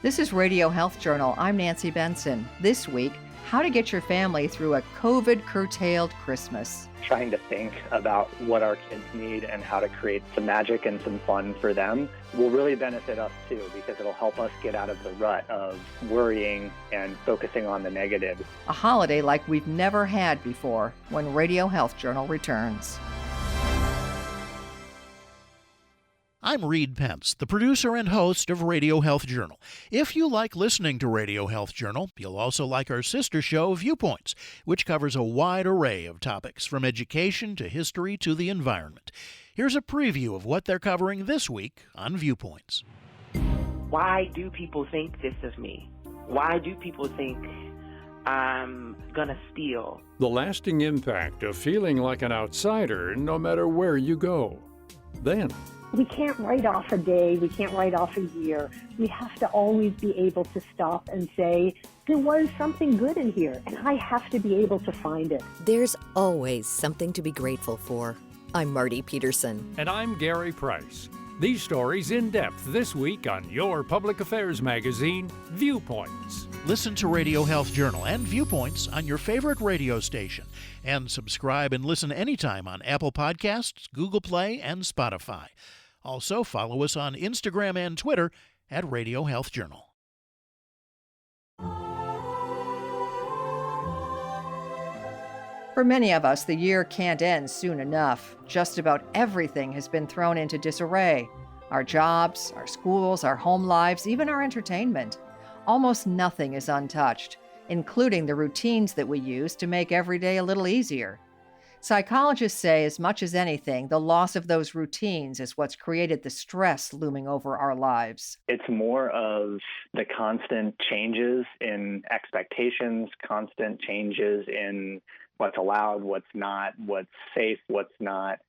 This is Radio Health Journal. I'm Nancy Benson. This week, how to get your family through a COVID-curtailed Christmas. Trying to think about what our kids need and how to create some magic and some fun for them will really benefit us too, because it'll help us get out of the rut of worrying and focusing on the negative. A holiday like we've never had before when Radio Health Journal returns. I'm Reed Pence, the producer and host of Radio Health Journal. If you like listening to Radio Health Journal, you'll also like our sister show, Viewpoints, which covers a wide array of topics from education to history to the environment. Here's a preview of what they're covering this week on Viewpoints. Why do people think this of me? Why do people think I'm gonna steal? The lasting impact of feeling like an outsider no matter where you go. Then, we can't write off a day, we can't write off a year. We have to always be able to stop and say, there was something good in here, and I have to be able to find it. There's always something to be grateful for. I'm Marty Peterson. And I'm Gary Price. These stories in depth this week on your public affairs magazine, Viewpoints. Listen to Radio Health Journal and Viewpoints on your favorite radio station. And subscribe and listen anytime on Apple Podcasts, Google Play, and Spotify. Also, follow us on Instagram and Twitter at Radio Health Journal. For many of us, the year can't end soon enough. Just about everything has been thrown into disarray. Our jobs, our schools, our home lives, even our entertainment. Almost nothing is untouched, including the routines that we use to make every day a little easier. Psychologists say, as much as anything, the loss of those routines is what's created the stress looming over our lives. It's more of the constant changes in expectations, constant changes in what's allowed, what's not, what's safe, what's not,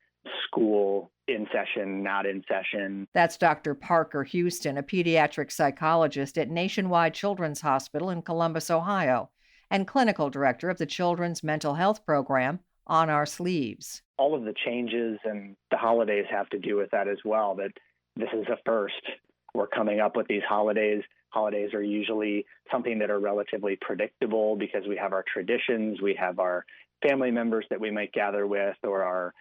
school in session, not in session. That's Dr. Parker Houston, a pediatric psychologist at Nationwide Children's Hospital in Columbus, Ohio, and clinical director of the Children's Mental Health Program, On Our Sleeves. All of the changes and the holidays have to do with that as well, that this is a first. We're coming up with these holidays. Holidays are usually something that are relatively predictable because we have our traditions, we have our family members that we might gather with, or our,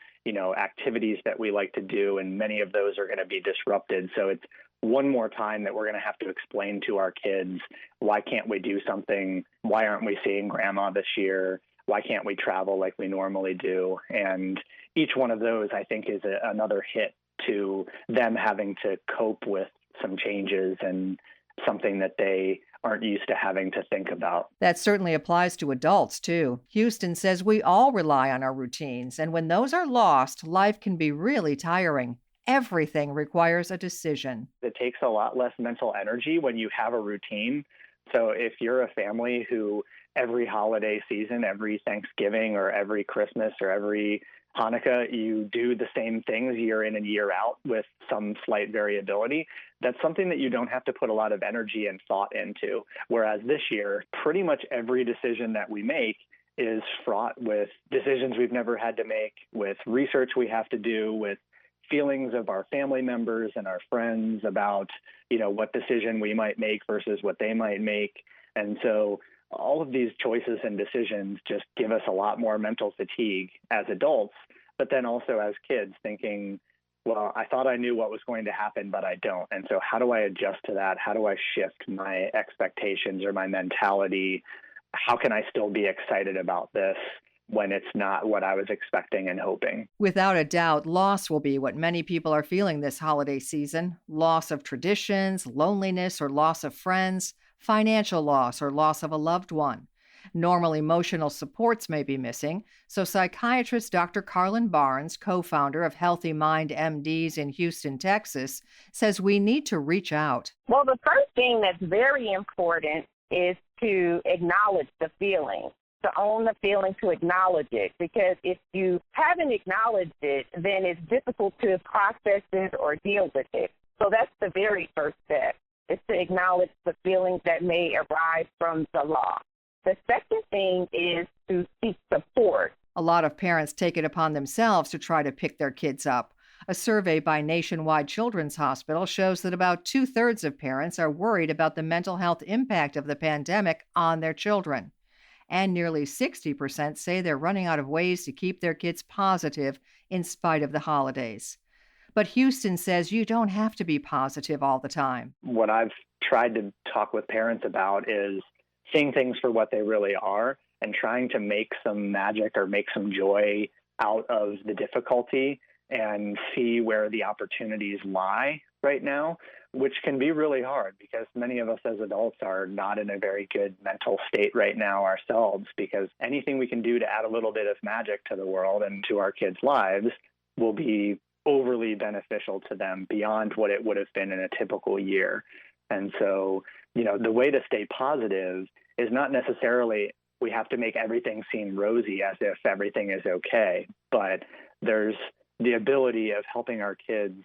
activities that we like to do, and many of those are going to be disrupted. So it's one more time that we're going to have to explain to our kids, why can't we do something? Why aren't we seeing grandma this year? Why can't we travel like we normally do? And each one of those, I think, is another hit to them having to cope with some changes and something that they aren't used to having to think about. That certainly applies to adults, too. Houston says we all rely on our routines, and when those are lost, life can be really tiring. Everything requires a decision. It takes a lot less mental energy when you have a routine. So if you're a family who every holiday season, every Thanksgiving or every Christmas or every Hanukkah, you do the same things year in and year out with some slight variability, that's something that you don't have to put a lot of energy and thought into. Whereas this year, pretty much every decision that we make is fraught with decisions we've never had to make, with research we have to do, with feelings of our family members and our friends about, what decision we might make versus what they might make. And so all of these choices and decisions just give us a lot more mental fatigue as adults, but then also as kids thinking, well, I thought I knew what was going to happen, but I don't. And so how do I adjust to that? How do I shift my expectations or my mentality? How can I still be excited about this when it's not what I was expecting and hoping? Without a doubt, loss will be what many people are feeling this holiday season. Loss of traditions, loneliness or loss of friends, financial loss or loss of a loved one. Normal emotional supports may be missing, so psychiatrist Dr. Carlin Barnes, co-founder of Healthy Mind MDs in Houston, Texas, says we need to reach out. Well, the first thing that's very important is to acknowledge the feeling, to own the feeling, to acknowledge it. Because if you haven't acknowledged it, then it's difficult to process it or deal with it. So that's the very first step, is to acknowledge the feelings that may arise from the loss. The second thing is to seek support. A lot of parents take it upon themselves to try to pick their kids up. A survey by Nationwide Children's Hospital shows that about 2/3 of parents are worried about the mental health impact of the pandemic on their children. And nearly 60% say they're running out of ways to keep their kids positive in spite of the holidays. But Houston says you don't have to be positive all the time. What I've tried to talk with parents about is seeing things for what they really are and trying to make some magic or make some joy out of the difficulty and see where the opportunities lie right now, which can be really hard because many of us as adults are not in a very good mental state right now ourselves, because anything we can do to add a little bit of magic to the world and to our kids' lives will be overly beneficial to them beyond what it would have been in a typical year. And so, the way to stay positive is not necessarily we have to make everything seem rosy as if everything is okay, but there's the ability of helping our kids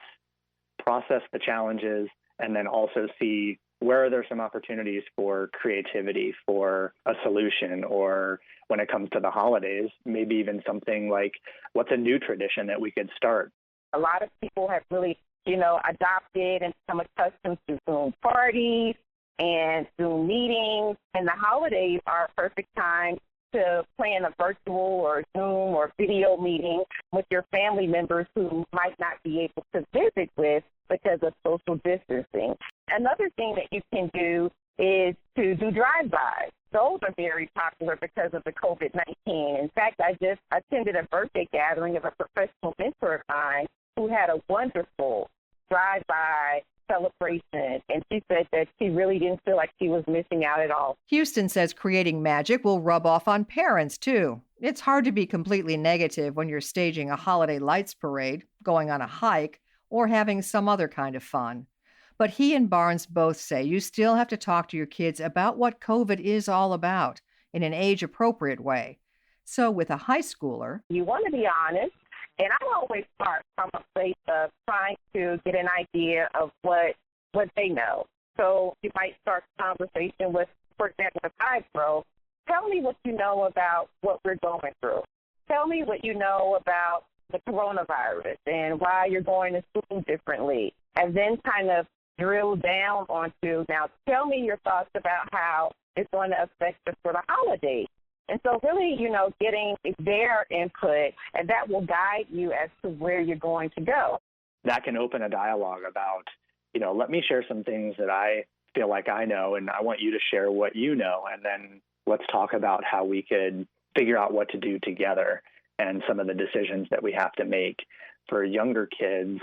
process the challenges and then also see where are there some opportunities for creativity, for a solution, or when it comes to the holidays, maybe even something like what's a new tradition that we could start. A lot of people have really, adopted and become accustomed to Zoom parties and Zoom meetings, and the holidays are a perfect time to plan a virtual or Zoom or video meeting with your family members who might not be able to visit with because of social distancing. Another thing that you can do is to do drive-bys. Those are very popular because of the COVID-19. In fact, I just attended a birthday gathering of a professional mentor of mine who had a wonderful drive-by celebration, and she said that she really didn't feel like she was missing out at all. Houston says creating magic will rub off on parents, too. It's hard to be completely negative when you're staging a holiday lights parade, going on a hike, or having some other kind of fun. But he and Barnes both say you still have to talk to your kids about what COVID is all about in an age-appropriate way. So with a high schooler, you want to be honest, and I always start from a place of trying to get an idea of what they know. So you might start the conversation with, for example, a 5-year-old, tell me what you know about what we're going through. Tell me what you know about the coronavirus and why you're going to school differently. And then kind of drill down onto, now tell me your thoughts about how it's going to affect us for the holidays. And so really, getting their input, and that will guide you as to where you're going to go. That can open a dialogue about, let me share some things that I feel like I know, and I want you to share what you know, and then let's talk about how we could figure out what to do together and some of the decisions that we have to make. For younger kids,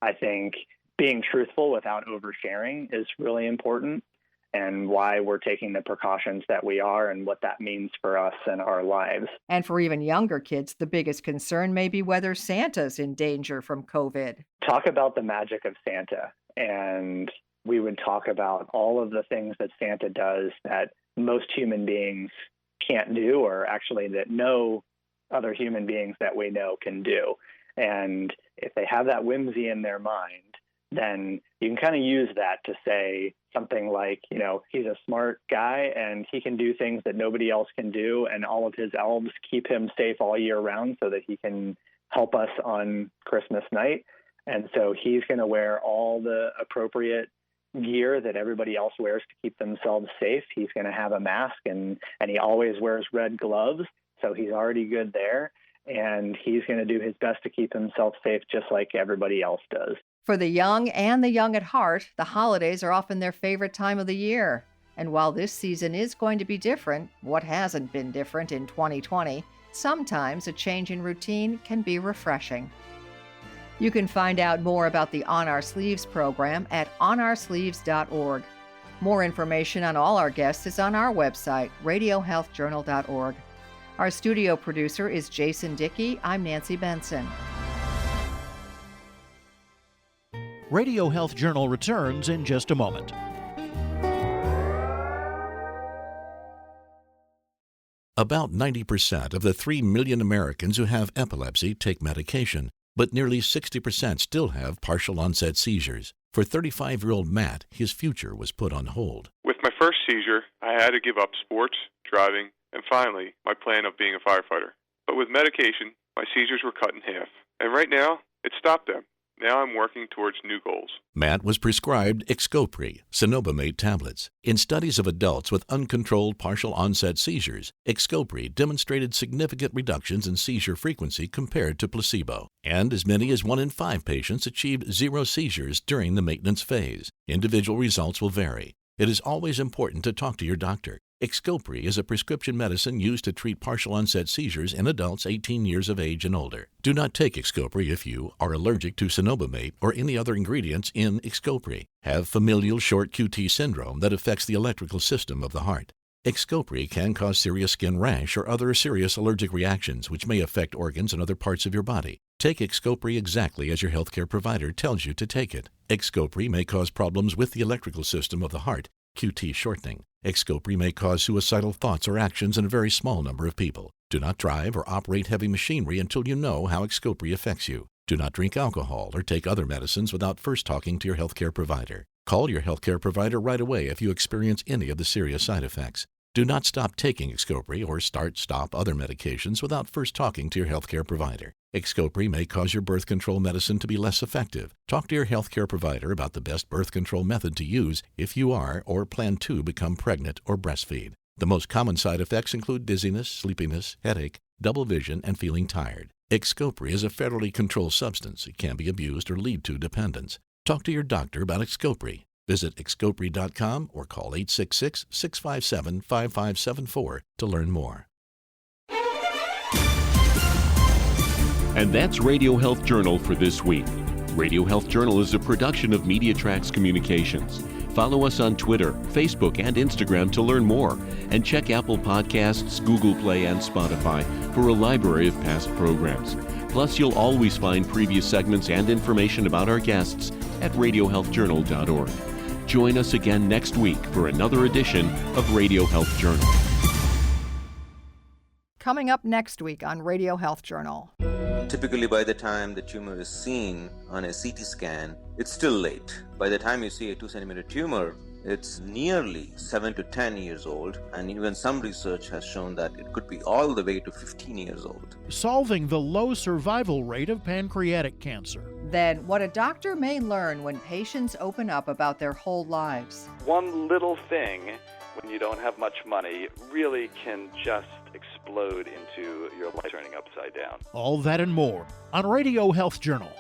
I think being truthful without oversharing is really important, and why we're taking the precautions that we are and what that means for us and our lives. And for even younger kids, the biggest concern may be whether Santa's in danger from COVID. Talk about the magic of Santa, and we would talk about all of the things that Santa does that most human beings can't do, or actually that no other human beings that we know can do. And if they have that whimsy in their mind, then you can kind of use that to say something like, he's a smart guy and he can do things that nobody else can do, and all of his elves keep him safe all year round so that he can help us on Christmas night. And so he's going to wear all the appropriate gear that everybody else wears to keep themselves safe. He's going to have a mask, and he always wears red gloves, so he's already good there. And he's going to do his best to keep himself safe just like everybody else does. For the young and the young at heart, the holidays are often their favorite time of the year. And while this season is going to be different, what hasn't been different in 2020, sometimes a change in routine can be refreshing. You can find out more about the On Our Sleeves program at onoursleeves.org. More information on all our guests is on our website, radiohealthjournal.org. Our studio producer is Jason Dickey. I'm Nancy Benson. Radio Health Journal returns in just a moment. About 90% of the 3 million Americans who have epilepsy take medication, but nearly 60% still have partial onset seizures. For 35-year-old Matt, his future was put on hold. With my first seizure, I had to give up sports, driving, and finally, my plan of being a firefighter. But with medication, my seizures were cut in half. And right now, it stopped them. Now I'm working towards new goals. Matt was prescribed Xcopri, cenobamate tablets. In studies of adults with uncontrolled partial onset seizures, Xcopri demonstrated significant reductions in seizure frequency compared to placebo, and as many as 1 in 5 patients achieved 0 seizures during the maintenance phase. Individual results will vary. It is always important to talk to your doctor. Xcopri is a prescription medicine used to treat partial onset seizures in adults 18 years of age and older. Do not take Xcopri if you are allergic to cenobamate or any other ingredients in Xcopri, have familial short QT syndrome that affects the electrical system of the heart. Xcopri can cause serious skin rash or other serious allergic reactions which may affect organs and other parts of your body. Take Xcopri exactly as your healthcare provider tells you to take it. Xcopri may cause problems with the electrical system of the heart, QT shortening. Xcopri may cause suicidal thoughts or actions in a very small number of people. Do not drive or operate heavy machinery until you know how Xcopri affects you. Do not drink alcohol or take other medicines without first talking to your healthcare provider. Call your healthcare provider right away if you experience any of the serious side effects. Do not stop taking Xcopri or stop other medications without first talking to your healthcare provider. Xcopri may cause your birth control medicine to be less effective. Talk to your healthcare provider about the best birth control method to use if you are or plan to become pregnant or breastfeed. The most common side effects include dizziness, sleepiness, headache, double vision, and feeling tired. Xcopri is a federally controlled substance. It can be abused or lead to dependence. Talk to your doctor about Xcopri. Visit Xcopri.com or call 866-657-5574 to learn more. And that's Radio Health Journal for this week. Radio Health Journal is a production of MediaTrax Communications. Follow us on Twitter, Facebook, and Instagram to learn more. And check Apple Podcasts, Google Play, and Spotify for a library of past programs. Plus, you'll always find previous segments and information about our guests at radiohealthjournal.org. Join us again next week for another edition of Radio Health Journal. Coming up next week on Radio Health Journal. Typically, by the time the tumor is seen on a CT scan, it's still late. By the time you see a 2-centimeter tumor, it's nearly 7 to 10 years old, and even some research has shown that it could be all the way to 15 years old. Solving the low survival rate of pancreatic cancer. Then, what a doctor may learn when patients open up about their whole lives. One little thing, when you don't have much money, really can just explode into your life turning upside down. All that and more on Radio Health Journal.